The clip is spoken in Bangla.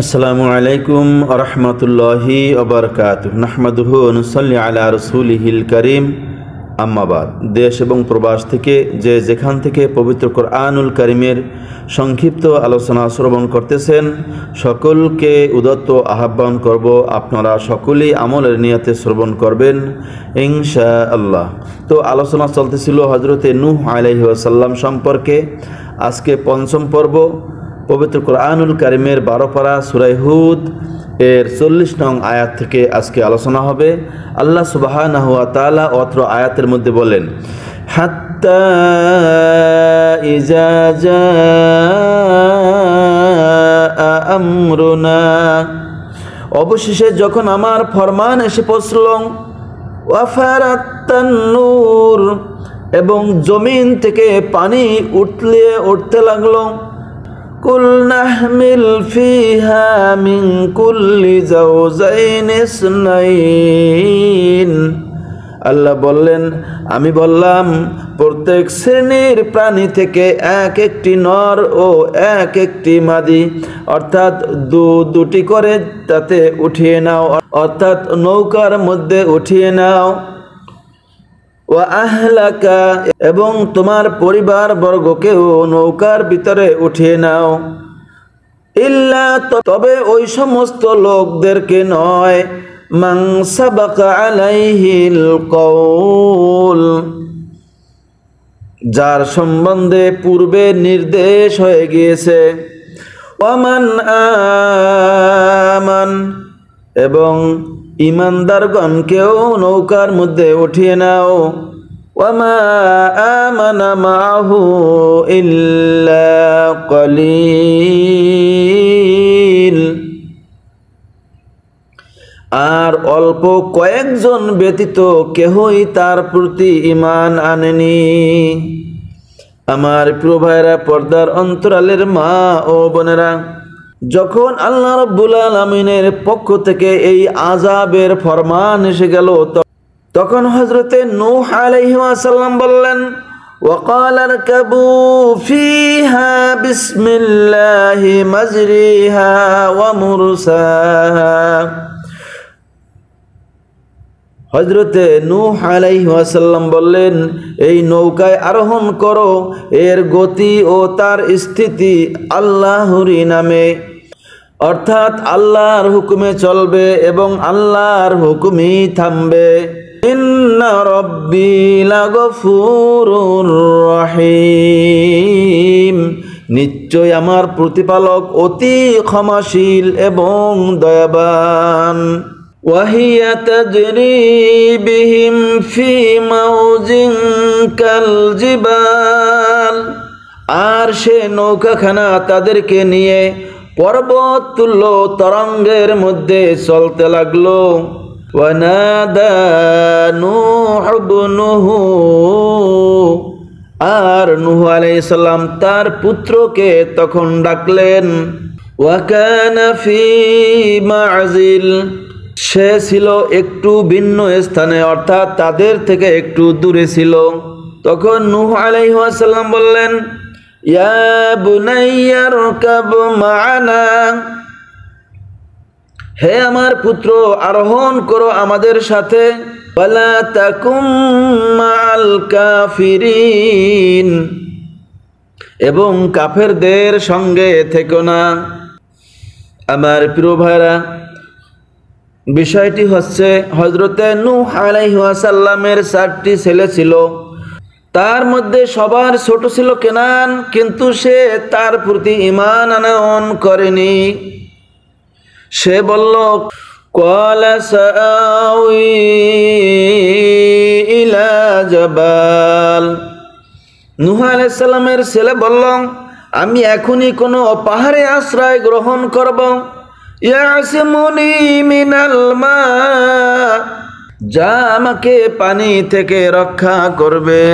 আসসালামু আলাইকুম রহমতুল্লাহি ওবারকাতুহ। নাহমাদুহু ওয়া নুসাল্লি আলা রাসূলিহিল কারীম। আম্মা বাদ। দেশ এবং প্রবাস থেকে যেখান থেকে পবিত্র কোরআনুল কারীমের সংক্ষিপ্ত আলোচনা শ্রবণ করতেছেন, সকলকে উদাত্ত আহ্বান করব, আপনারা সকলেই আমলের নিয়তে শ্রবণ করবেন ইনশাআল্লাহ। তো আলোচনা চলতেছিল হযরতে নূহ আলাইহিস সালাম সম্পর্কে। আজকে পঞ্চম পর্ব, পবিত্র কোরআনুল কারীমের 12 পারা সূরা হুদ এর 40 নং আয়াত থেকে আজকে আলোচনা হবে। আল্লাহ সুবহানাহু ওয়া তাআলা অত্র আয়াতের মধ্যে বলেন, হাত্তা ইজা জাআ আমরুনা, অবশেষে যখন আমার ফরমান এসে পৌঁছল, ওয়াফারাত্তান নূর, এবং জমিন থেকে পানি উঠতে লাগলো, কুল নাহমিল ফিহা মিন কুল্লি যাওজাইন ইসনাইন, আল্লাহ বললেন, আমি বললাম প্রত্যেক শ্রেণীর প্রাণী থেকে এক একটি নর ও এক একটি মাদি, অর্থাৎ দুটি করে তাতে উঠিয়ে নাও, অর্থাৎ নৌকার মধ্যে উঠিয়ে নাও। ওয়া আহলাকা, এবং তোমার পরিবার বর্গকেও নৌকার ভিতরে উঠিয়ে নাও। ইল্লা, তবে ওই সমস্ত লোকদেরকে নয়, মান সাবাকা আলাইহিল কওল, যার সম্বন্ধে পূর্বে নির্দেশ হয়ে গিয়েছে। ওয়ামান আমান, এবং ঈমানদারগণকেও নৌকার মধ্যে উঠিয়ে নাও। ওয়ামা আমানা মাআহু ইল্লা কলিল, আর অল্প কয়েকজন ব্যতীত কেহই তার প্রতি ঈমান আনেনি। আমার প্রিয় ভাইরা, পর্দার অন্তরালের মা ও বোনেরা, যখন আল্লাহ রাব্বুল আলামিনের পক্ষ থেকে এই আযাবের ফরমান এসে গেল, তখন হযরতে নূহ আলাইহিস সালাম বললেন, ওয়াকাল আরকাবু ফিহা বিসমিল্লাহি মাজরিহা ওয়া মুরসাহা, হযরতে নূহ আলাইহিস সালাম বললেন, এই নৌকায় আরোহণ করো, এর গতি ও তার স্থিতি আল্লাহরই নামে, অর্থাৎ আল্লাহর হুকুমে চলবে এবং আল্লাহর হুকুমই থামবে। ইন্না রাব্বি লাগফুরুর রহিম, নিশ্চয় আমার প্রতিপালক অতি ক্ষমাশীল এবং দয়াবান। ওয়াহিয়া তাজরি বিহিম ফি মাউজিন কাল জিবাল, আর সে নৌকাখানা তাদেরকে নিয়ে পর্বত তুল্য তরঙ্গের মধ্যে চলতে লাগলো। ওয়ানাদা নূহ ইবনুহু, আর নূহ আলাইহিস সালাম তার পুত্রকে তখন ডাকলেন। ওয়া কানা ফি মা'জিল, সে ছিল একটু ভিন্ন স্থানে, অর্থাৎ তাদের থেকে একটু দূরে ছিল। তখন নূহ আলাইহিস সালাম বললেন, ইয়া বুনাইয়া রকাব মা'ানা, হে আমার পুত্র, আরোহণ করো আমাদের সাথে। ওয়ালা তাকুম মা'আল কাফিরিন, এবং কাফেরদের সঙ্গে থেকো না। আমার প্রিয় ভাইরা, বিষয়টি হচ্ছে, হযরতে নূহ আলাইহিস সালামের 4টি ছেলে ছিল, তার মধ্যে সবার ছোট ছিল কেনান, কিন্তু সে তার প্রতি ঈমান আনয়ন করেনি। সে বলল, ক্বালা সাআউই ইলা জাবাল, নূহ আলাইহিস সালামের ছেলে বলল, আমি এখনই কোনো পাহাড়ে আশ্রয় গ্রহণ করব। ইয়াসিমুনি মিনাল মা, যা আমাকে পানি থেকে রক্ষা করবে।